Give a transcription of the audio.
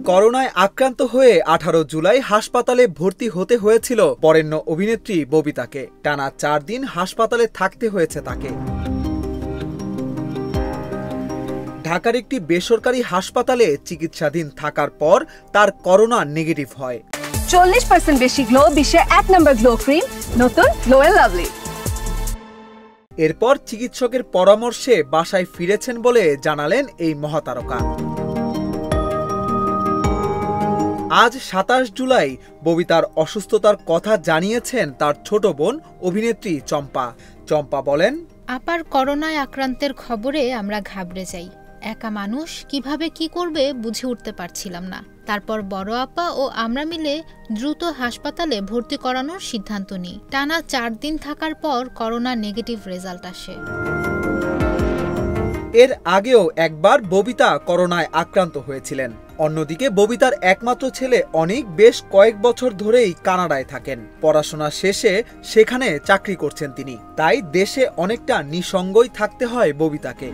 করোনায় আক্রান্ত হয়ে 18 জুলাই হাসপাতালে ভর্তি হতে হয়েছিল বরেণ্য অভিনেত্রী ববিতাকে। টানা 4 দিন হাসপাতালে থাকতে হয়েছে তাকে। ঢাকার একটি বেসরকারি হাসপাতালে চিকিৎসাধীন থাকার পর তার করোনা নেগেটিভ হয়। 40% বেশি গ্লো, বিশ্বের 1 নম্বর গ্লো ক্রিম, নতুন গ্লো এন্ড লাভলি। এরপর চিকিৎসকের পরামর্শে বাসায় ফিরেছেন বলে জানালেন এই মহাতারকা। আজ 27 জুলাই ববিতার অসুস্থতার কথা জানিয়েছেন তার ছোট বোন অভিনেত্রী চম্পা। চম্পা বলেন, আপার করোনায় আক্রান্তের খবরে আমরা ঘাবড়ে যাই। একা মানুষ কিভাবে কি করবে বুঝে উঠতে পারছিলাম না। তারপর বড় আপা ও আমরা মিলে দ্রুত হাসপাতালে ভর্তি করানোর সিদ্ধান্ত নিই। টানা 4 দিন থাকার পর করোনা নেগেটিভ রেজাল্ট আসে। এর আগেও একবার ববিতা করোনায় আক্রান্ত হয়েছিলেন। অন্যদিকে ববিতার একমাত্র ছেলে অনিক বেশ কয়েক বছর ধরেই কানাডায় থাকেন। পড়াশোনা শেষে সেখানে চাকরি করছেন তিনি। তাই দেশে অনেকটা নিঃসঙ্গই থাকতে হয় ববিতাকে।